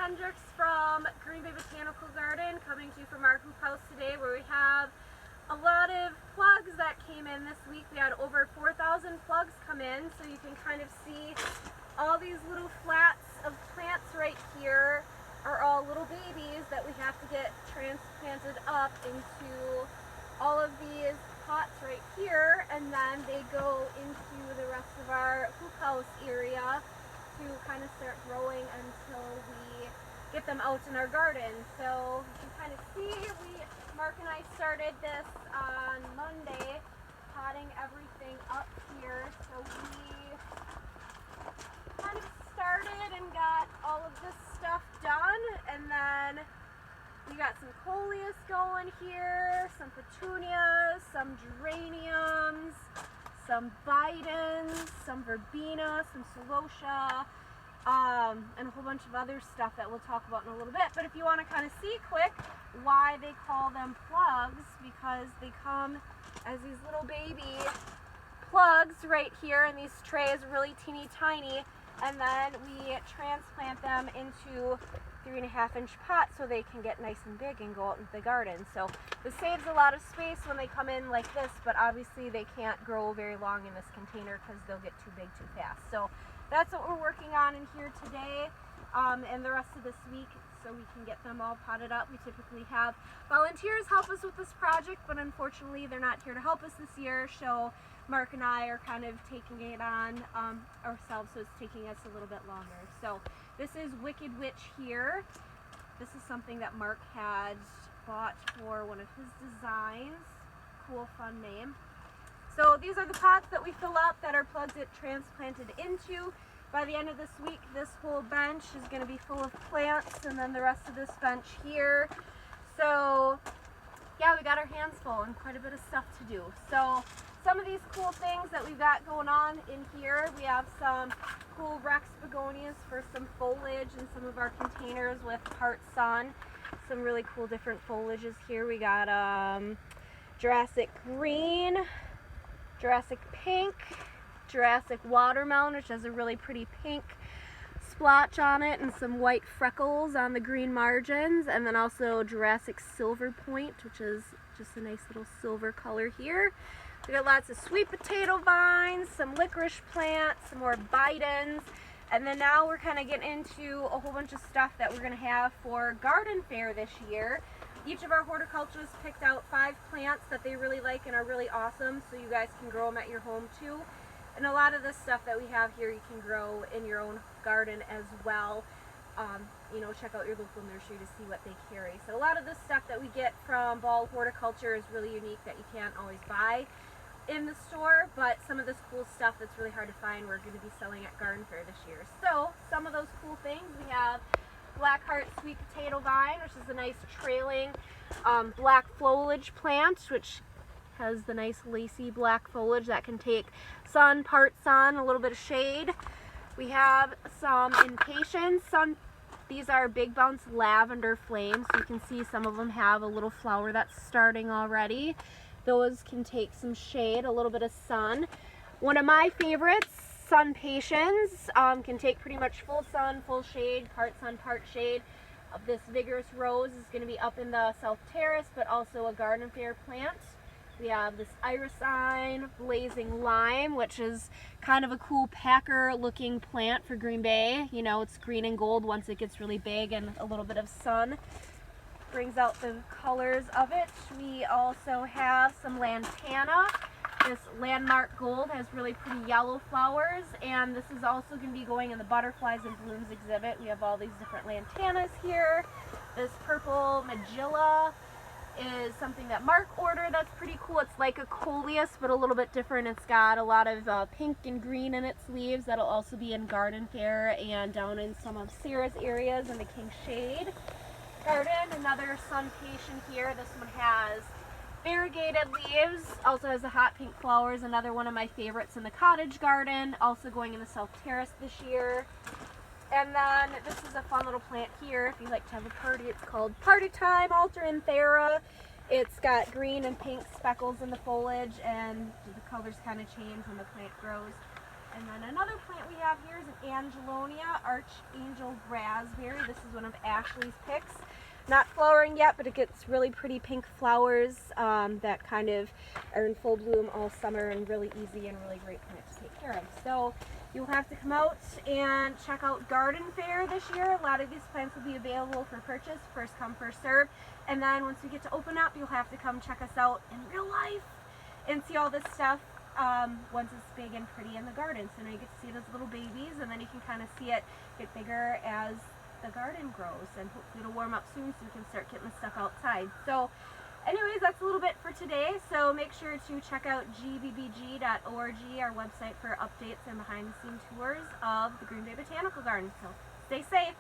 Hendricks from Green Bay Botanical Garden, coming to you from our hoop house today, where we have a lot of plugs that came in this week. We had over 4,000 plugs come in, so you can kind of see all these little flats of plants right here are all little babies that we have to get transplanted up into all of these pots right here, and then they go into the rest of our hoop house area to kind of start growing until we get them out in our garden. So you can kind of see, Mark and I started this on Monday, potting everything up here. So we kind of started and got all of this stuff done, and then we got some coleus going here, some petunias, some geraniums, some bidens, some verbena, some celosia, and a whole bunch of other stuff that we'll talk about in a little bit. But if you want to kind of see quick why they call them plugs, because they come as these little baby plugs right here in these trays, really teeny tiny, and then we transplant them into 3.5-inch pots so they can get nice and big and go out into the garden. So this saves a lot of space when they come in like this, but obviously they can't grow very long in this container because they'll get too big too fast. So that's what we're working on in here today and the rest of this week, so we can get them all potted up. We typically have volunteers help us with this project, but unfortunately they're not here to help us this year, so Mark and I are kind of taking it on ourselves, so it's taking us a little bit longer. So this is Wicked Witch here. This is something that Mark had bought for one of his designs. Cool, fun name. So these are the pots that we fill up that our plugs get transplanted into. By the end of this week, this whole bench is going to be full of plants, and then the rest of this bench here. So yeah, we got our hands full and quite a bit of stuff to do. So some of these cool things that we've got going on in here, we have some cool Rex begonias for some foliage in some of our containers with part sun. Some really cool different foliages here. We got Jurassic green, Jurassic pink, Jurassic watermelon, which has a really pretty pink splotch on it and some white freckles on the green margins, and then also Jurassic silver point, which is just a nice little silver color here. We got lots of sweet potato vines, some licorice plants, some more bidens, and then now we're kind of getting into a whole bunch of stuff that we're going to have for garden fair this year. Each of our horticulturists picked out 5 plants that they really like and are really awesome, so you guys can grow them at your home too. And a lot of the stuff that we have here you can grow in your own garden as well. You know, check out your local nursery to see what they carry. So a lot of the stuff that we get from Ball Horticulture is really unique that you can't always buy in the store, but some of this cool stuff that's really hard to find we're going to be selling at Garden Fair this year. So some of those cool things, we have Blackheart sweet potato vine, which is a nice trailing black foliage plant, which has the nice lacy black foliage that can take sun, part sun, a little bit of shade. We have some impatiens. These are big bounce lavender flames. You can see some of them have a little flower that's starting already. Those can take some shade, a little bit of sun. One of my favorites, sun patiens, can take pretty much full sun, full shade, part sun, part shade. This vigorous rose is going to be up in the south terrace, but also a garden fair plant. We have this irisine blazing lime, which is kind of a cool Packer looking plant for Green Bay. You know, it's green and gold once it gets really big and a little bit of sun brings out the colors of it. We also have some lantana. This landmark gold has really pretty yellow flowers, and this is also going to be going in the Butterflies and Blooms exhibit. We have all these different lantanas here. This purple magilla is something that Mark ordered that's pretty cool. It's like a coleus, but a little bit different. It's got a lot of pink and green in its leaves. That'll also be in Garden Fair and down in some of Sarah's areas in the King Shade Garden. Another sun patient here. This one has variegated leaves, also has the hot pink flowers. Another one of my favorites in the Cottage garden, also going in the South Terrace this year. And then this is a fun little plant here if you like to have a party. It's called Party Time Alternanthera. It's got green and pink speckles in the foliage, and the colors kind of change when the plant grows. And then another plant we have here is an Angelonia Archangel Raspberry. This is one of Ashley's picks. Not flowering yet, but it gets really pretty pink flowers that kind of are in full bloom all summer and really easy and really great plant to take care of. So you'll have to come out and check out Garden Fair this year. A lot of these plants will be available for purchase, first come, first serve. And then once we get to open up, you'll have to come check us out in real life and see all this stuff once it's big and pretty in the garden. So now you get to see those little babies, and then you can kind of see it get bigger as the garden grows, and hopefully it'll warm up soon so we can start getting the stuff outside. So anyways, that's a little bit for today. So make sure to check out gbbg.org, our website, for updates and behind the scenes tours of the Green Bay Botanical Garden. So stay safe.